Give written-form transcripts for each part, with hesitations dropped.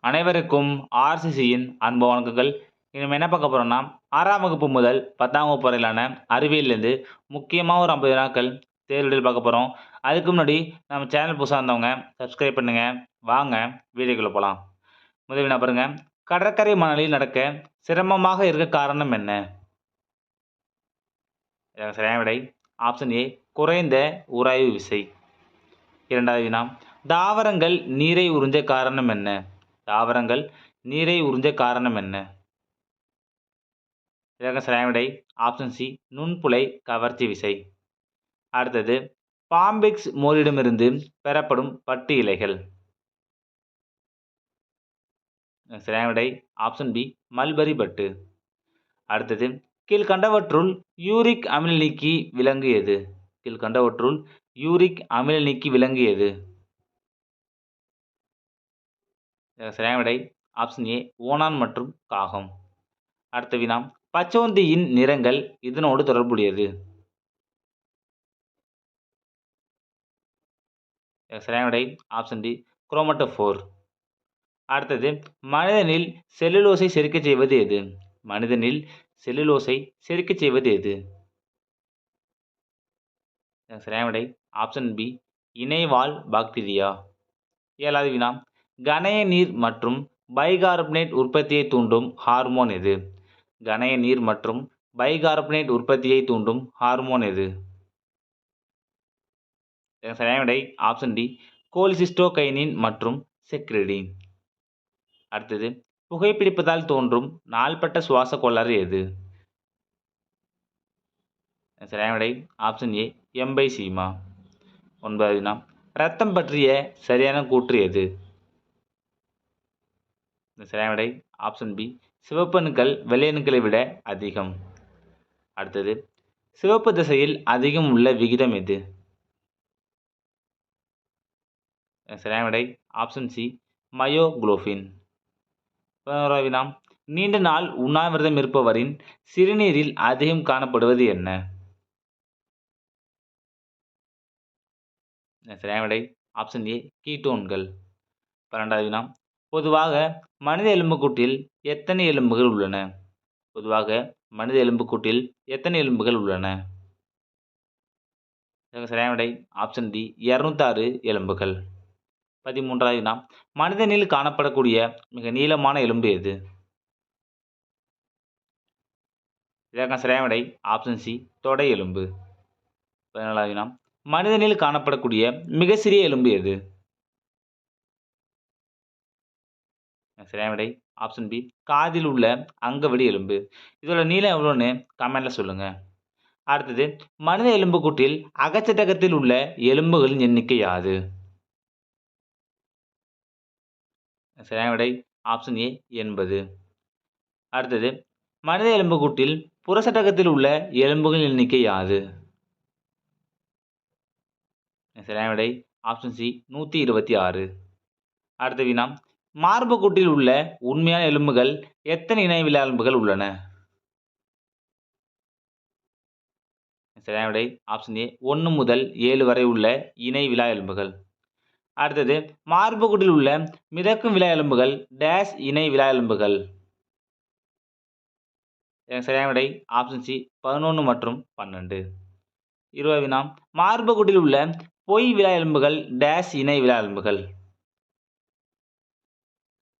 அனைவருக்கும் ஆர்சிசியின் அன்பு வணக்கங்கள். நம்ம என்ன பார்க்க போறோம்னா, 6ஆம் வகுப்பு முதல் 10ஆம் வகுப்பு வரையிலான அறிவியல்லேருந்து முக்கியமா ஒரு 50 வினாக்கள் தேர்வுகள் பார்க்க போறோம். அதுக்கு முன்னாடி நம்ம சேனல் புதுசா இருந்தவங்க சப்ஸ்கிரைப் பண்ணுங்க. வாங்க வீடியோக்குள்ள போலாம். முதல் வினா பாருங்க. கடற்கரை மணலில் நடக்க சிரமமாக இருக்க காரணம் என்ன? இதற்கு சரியான விடை ஆப்ஷன் ஏ குறைந்த உராய்வு விசை. இரண்டாவது வினா. தாவரங்கள் நீரை உறிஞ்ச காரணம் என்ன? தாவரங்கள் நீரை உறிஞ்ச காரணம் என்ன? இதற்கு சரியான விடை ஆப்ஷன் சி நுண்புழை கவர்ச்சி விசை. அடுத்தது பாம்பிக்ஸ் மோரிடமிருந்து பெறப்படும் பட்டு இலைகள். சரியான விடை ஆப்ஷன் பி மல்பரி பட்டு. அடுத்தது கீழ்கண்டவற்றுள் யூரிக் அமில நீக்கி விலங்கு எது? கீழ்கண்டவற்றுள் யூரிக் அமில நீக்கி விலங்கு எது? சரியான விடை ஆப்ஷன் ஏ ஓணான் மற்றும் காகம். அடுத்த வினா. பச்சோந்தியின் நிறங்கள் இதனோடு தொடர்புடையது. சரியான விடை ஆப்ஷன் டி குரோமட்டோஃபோர். அடுத்தது மனிதனில் செல்லுலோஸை செரிக்கச் செய்வது எது? மனிதனில் செல்லுலோஸை செரிக்கச் செய்வது எது? சரியான விடை ஆப்ஷன் பி இணைவால் பாக்டீரியா. ஏழாவது வினா. கனைய நீர் மற்றும் பைகார்பனேட் உற்பத்தியை தூண்டும் ஹார்மோன் எது? கனைய நீர் மற்றும் பைகார்பனேட் உற்பத்தியை தூண்டும் ஹார்மோன் எது? சரியான விடை ஆப்ஷன் டி கோலிசிஸ்டோகைனின் மற்றும் செக்ரிடின். அடுத்தது புகைப்பிடிப்பதால் தோன்றும் நாள்பட்ட சுவாச கோளாறு எது? சரியான விடை ஆப்ஷன் ஏ எம்பைசீமா. ஒன்பதாவது வினா. இரத்தம் பற்றிய சரியான கூற்று எது? சரியான விடை ஆப்ஷன் பி சிவப்பு அணுக்கள் வெள்ளை அணுக்களை விட அதிகம். அடுத்தது சிவப்பு திசையில் அதிகம் உள்ள விகிதம் எது? சரியான விடை ஆப்ஷன் சி மயோகுளோபின். 11வது வினா. நீண்ட நாள் உண்ணாவிரதம் இருப்பவரின் சிறுநீரில் அதிகம் காணப்படுவது என்ன? சரியான விடை ஆப்ஷன் ஏ கீட்டோன்கள். 12வது வினா. பொதுவாக மனித எலும்புக்கூட்டில் எத்தனை எலும்புகள் உள்ளன? பொதுவாக மனித எலும்புக்கூட்டில் எத்தனை எலும்புகள் உள்ளன? சரியான விடை ஆப்ஷன் டி 206 எலும்புகள். 13வது வினா. மனிதனில் காணப்படக்கூடிய மிக நீளமான எலும்பு எது? இதற்கான சரியான விடை ஆப்ஷன் சி தொடை எலும்பு. 14வது வினா. மனிதனில் காணப்படக்கூடிய மிக சிறிய எலும்பு எது? சரியான விடை ஆப்ஷன் பி காதில் உள்ள அங்கவடி எலும்பு. இதோட நீளம் எவ்வளோன்னு கமெண்ட்ல சொல்லுங்க. அடுத்தது மனித எலும்புக்கூட்டில் அகச்சட்டகத்தில் உள்ள எலும்புகளின் எண்ணிக்கை யாது? சரியான விடை ஆப்ஷன் ஏ 80. அடுத்தது மனித எலும்புக்கூட்டில் புறச்சட்டகத்தில் உள்ள எலும்புகளின் எண்ணிக்கை யாது? சரியான விடை ஆப்ஷன் சி 126. அடுத்த வினா. மார்புக்கூட்டில் உள்ள உண்மையான எலும்புகள் எத்தனை இணை விலா எலும்புகள் உள்ளன? சரியான விடை ஆப்ஷன் ஏ 1 முதல் 7 வரை உள்ள இணை விலா எலும்புகள். அடுத்தது மார்புக்கூட்டில் உள்ள மிதக்கும் விலா எலும்புகள் டேஷ் இணை விலா எலும்புகள். சரியான விடை ஆப்ஷன் சி 11 மற்றும் 12. 20 வினா. மார்புக்கூட்டில் உள்ள பொய் விலா எலும்புகள் டேஷ் இணை விலா எலும்புகள்.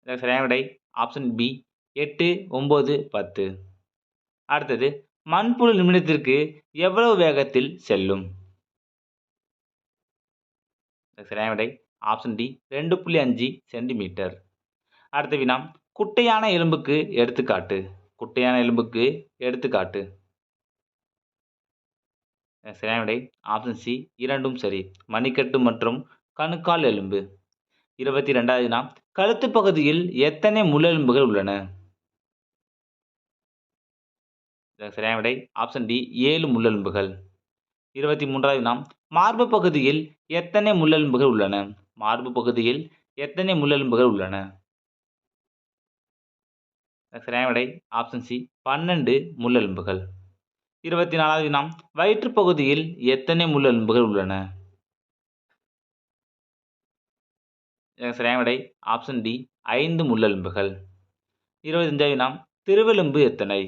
சரியான விடை ஆப்ஷன் பி 8, 9, 10. அடுத்தது மண்புழு நிமிடத்திற்கு எவ்வளவு வேகத்தில் செல்லும்? சரியான விடை ஆப்ஷன் டி 2.5 சென்டிமீட்டர். அடுத்த வினா. குட்டையான எலும்புக்கு எடுத்துக்காட்டு. குட்டையான எலும்புக்கு எடுத்துக்காட்டு. சரியான விடை ஆப்ஷன் சி இரண்டும் சரி. மணிக்கட்டு மற்றும் கணுக்கால் எலும்பு. 22வது வினா. கழுத்து பகுதியில் எத்தனை முள்ளெலும்புகள் உள்ளன? சரியான விடை ஆப்ஷன் டி 7 முள்ளெலும்புகள். 23வது வினா. மார்பு பகுதியில் எத்தனை முள்ளெலும்புகள் உள்ளன? மார்பு பகுதியில் எத்தனை முள்ளெலும்புகள் உள்ளன? சரியான விடை ஆப்ஷன் சி 12 முள்ளெலும்புகள். 24வது வினா. வயிற்று பகுதியில் எத்தனை முள்ளெலும்புகள் உள்ளன? சரியான விடை ஆப்ஷன் டி 5 முள்ளெலும்புகள். 25வது வினா திருவெலும்பு எத்தனை?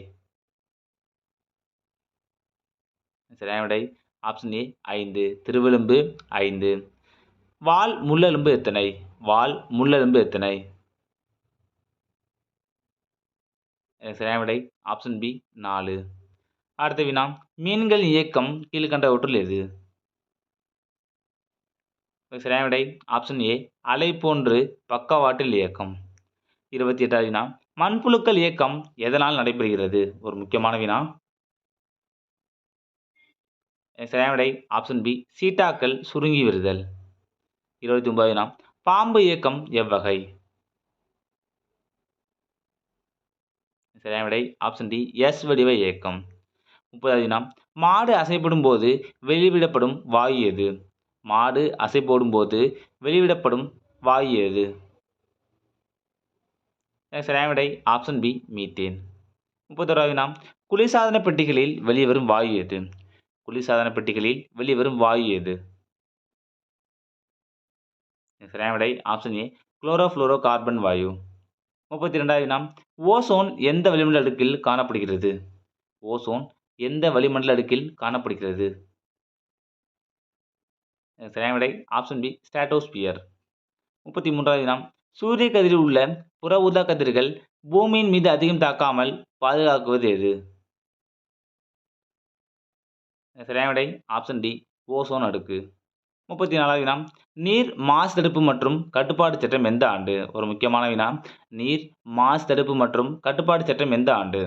சரியான விடை ஆப்ஷன் ஏ 5. திருவெலும்பு 5. வால் முள்ளெலும்பு எத்தனை? வால் முள்ளெலும்பு எத்தனை? சரியான விடை ஆப்ஷன் பி 4. அடுத்த வினா மீன்கள் இயக்கம் கீழ்கண்டவற்றுள் எது? சரியான விடை ஆப்ஷன் ஏ அலை போன்று பக்கவாட்டில் இயக்கம். 28வது வினா மண்புழுக்கள் இயக்கம் எதனால் நடைபெறுகிறது? ஒரு முக்கியமான வினா. சரியான விடை ஆப்ஷன் பி சீட்டாக்கள் சுருங்கி விடுதல். 29வது வினா பாம்பு இயக்கம் எவ்வகை? சரியான விடை ஆப்ஷன் டி எஸ் வடிவ இயக்கம். 30வது வினா மாடு அசைப்படும் போது வெளிவிடப்படும் வாயு எது? மாடு அசைப்போடும் போது வெளிவிடப்படும் வாயு எது? சரியான விடை ஆப்ஷன் பி மீத்தேன். 31வது வினா குளிர்சாதன பெட்டிகளில் வெளிவரும் வாயு எது? குளிர்சாதன பெட்டிகளில் வெளிவரும் வாயு எது? சரியான விடை ஆப்ஷன் ஏ குளோரோஃப்ளோரோ கார்பன் வாயு. 32வது வினா ஓசோன் எந்த வளிமண்டல அடுக்கில் காணப்படுகிறது? ஓசோன் எந்த வளிமண்டல அடுக்கில் காணப்படுகிறது? சரியான விடை ஆப்ஷன் பி ஸ்ட்ராட்டோஸ்பியர். 33வது வினா சூரிய கதிரில் உள்ள புற ஊதா கதிர்கள் பூமியின் மீது அதிகம் தாக்காமல் பாதுகாக்குவது எது? சரியான விடை ஆப்ஷன் டி ஓசோன் அடுக்கு. 34வது வினா நீர் மாசு தடுப்பு மற்றும் கட்டுப்பாடு சட்டம் எந்த ஆண்டு? ஒரு முக்கியமான வினா நீர் மாசு தடுப்பு மற்றும் கட்டுப்பாடு சட்டம் எந்த ஆண்டு?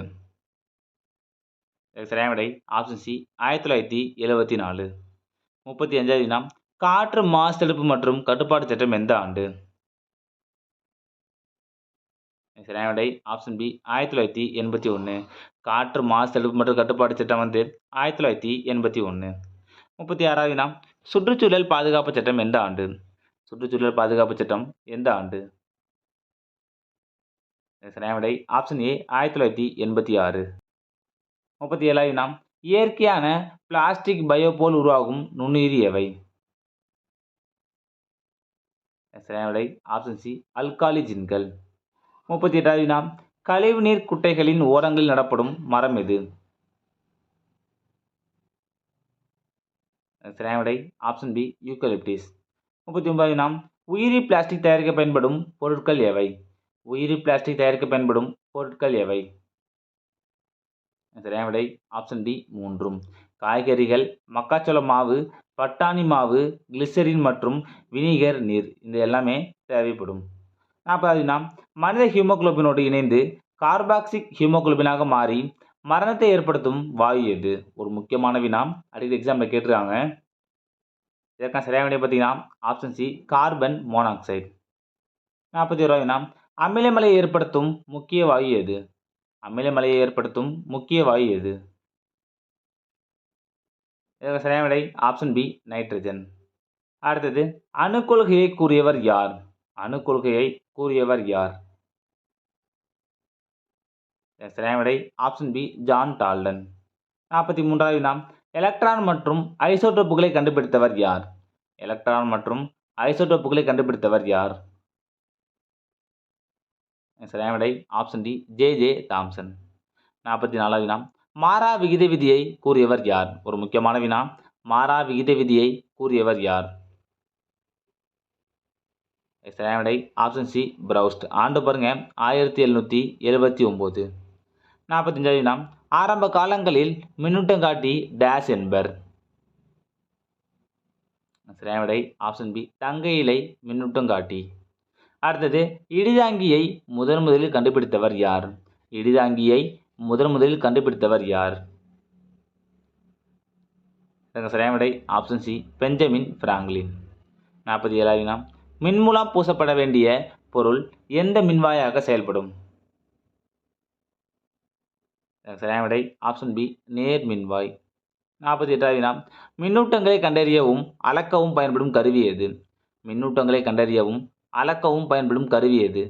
சரியான விடை ஆப்ஷன் சி 1974. 35வது வினா காற்று மாசு தடுப்பு மற்றும் கட்டுப்பாடு சட்டம் எந்த ஆண்டு? சரியான விடை ஆப்ஷன் பி 1981. காற்று மாசு தடுப்பு மற்றும் கட்டுப்பாடு சட்டம் 1981. 36வது வினா சுற்றுச்சூழல் பாதுகாப்பு சட்டம் எந்த ஆண்டு? சுற்றுச்சூழல் பாதுகாப்பு சட்டம் எந்த ஆண்டு? சரியான விடை ஆப்ஷன் ஏ 1986. 37வது வினா இயற்கையான பிளாஸ்டிக் பயோபோல் உருவாகும் நுண்ணுயிரி எவை? சரியான விடை ஆப்ஷன் சி அல்காலிஜின்கள். 38வது வினா கழிவுநீர் குட்டைகளின் ஓரங்களில் நடப்படும் மரம் எது? சரியான விடை ஆப்ஷன் பி யூக்கலிப்டிஸ். 39வது வினா உயிரி பிளாஸ்டிக் தயாரிக்க பயன்படும் பொருட்கள் எவை? உயிரி பிளாஸ்டிக் தயாரிக்க பயன்படும் பொருட்கள் எவை? சரியான விடை ஆப்ஷன் டி 3. காய்கறிகள், மக்காச்சோள மாவு, பட்டாணி மாவு, கிளிசரின் மற்றும் வினிகர் நீர் இந்த எல்லாமே தேவைப்படும். 40வது வினா மனித ஹீமோகுளோபினோடு இணைந்து கார்பாக்சிக் ஹீமோகுளோபினாக மாறி மரணத்தை ஏற்படுத்தும் வாயு எது? ஒரு முக்கியமான வினா அடிக்கடி எக்ஸாம்பிள் கேட்டிருக்காங்க. இதற்கான சரியான விடை பார்த்தீங்கன்னா ஆப்ஷன் சி கார்பன் மோனாக்சைடு. 41வது வினா அமிலமலையை ஏற்படுத்தும் முக்கிய வாயு எது? அமிலமலையை ஏற்படுத்தும் முக்கிய வாயு எது? இதற்கு சரியான விடை ஆப்ஷன் பி நைட்ரஜன். அடுத்தது அணுக்கொள்கையை கூறியவர் யார்? அணுக்கொள்கையை கூறியவர் யார்? சரியான விடை ஆப்ஷன் பி ஜான் டால்டன். 43வது வினா எலக்ட்ரான் மற்றும் ஐசோடோப்புகளை கண்டுபிடித்தவர் யார்? எலக்ட்ரான் மற்றும் ஐசோடோப்புகளை கண்டுபிடித்தவர் யார்? சரியான விடை ஆப்ஷன் டி ஜே தாம்சன். 44வது வினா மாறா விகித விதியை கூறியவர் யார்? ஒரு முக்கியமான வினா மாறா விகித விதியை கூறியவர் யார்? சரியான விடை ஆப்ஷன் சி பிரவுஸ்ட். ஆண்டு பாருங்க 1779. 45வது வினா ஆரம்ப காலங்களில் மின்னூட்டம் காட்டி டேஸ் என்பர்? சரியான விடை ஆப்ஷன் பி தங்க இலை மின்னூட்டம் காட்டி. அடுத்தது இடிதாங்கியை முதலில் கண்டுபிடித்தவர் யார்? இடிதாங்கியை முதலில் கண்டுபிடித்தவர் யார்? சரியான விடை ஆப்ஷன் சி பெஞ்சமின் பிராங்க்லின். 47வது வினா மின்மூலம் பூசப்பட வேண்டிய பொருள் எந்த மின்வாயாக செயல்படும்? சரியான விடை ஆப்ஷன் பி நேர் மின்வாய். 48வது வினா மின்னூட்டங்களை கண்டறியவும் அளக்கவும் பயன்படும் கருவி எது? மின்னூட்டங்களை கண்டறியவும் அளக்கவும் பயன்படும் கருவி எது?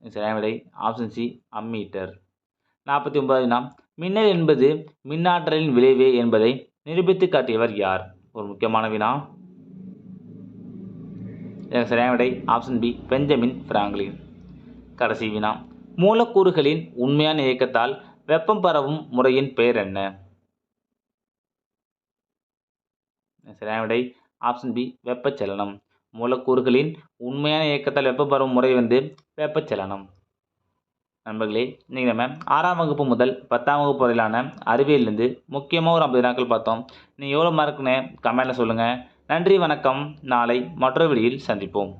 சரியான விடை ஆப்ஷன் சி அம்மீட்டர். 49வது வினா மின்னல் என்பது மின்னாற்றலின் விளைவே என்பதை நிரூபித்து காட்டியவர் யார்? ஒரு முக்கியமான வினா இதற்கு சரியான விடை ஆப்ஷன் பி பெஞ்சமின் பிராங்க்லின். கடைசி வினா, மூலக்கூறுகளின் உண்மையான இயக்கத்தால் வெப்பம் பரவும் முறையின் பெயர் என்ன? சரியான விடை ஆப்ஷன் பி வெப்பச்சலனம். மூலக்கூறுகளின் உண்மையான இயக்கத்தால் வெப்பம் பரவும் முறை வெப்பச்சலனம். நண்பர்களே, இன்றைக்கி நம்ம 6ஆம் வகுப்பு முதல் 10ஆம் வகுப்பு வரையிலான அறிவியலிருந்து முக்கியமாக ஒரு 50 வினாக்கள் பார்த்தோம். நீங்கள் எவ்வளோ மார்க்குன்னு கமெண்ட்டில் சொல்லுங்கள். நன்றி, வணக்கம். நாளை மற்றொரு வீடியோவில் சந்திப்போம்.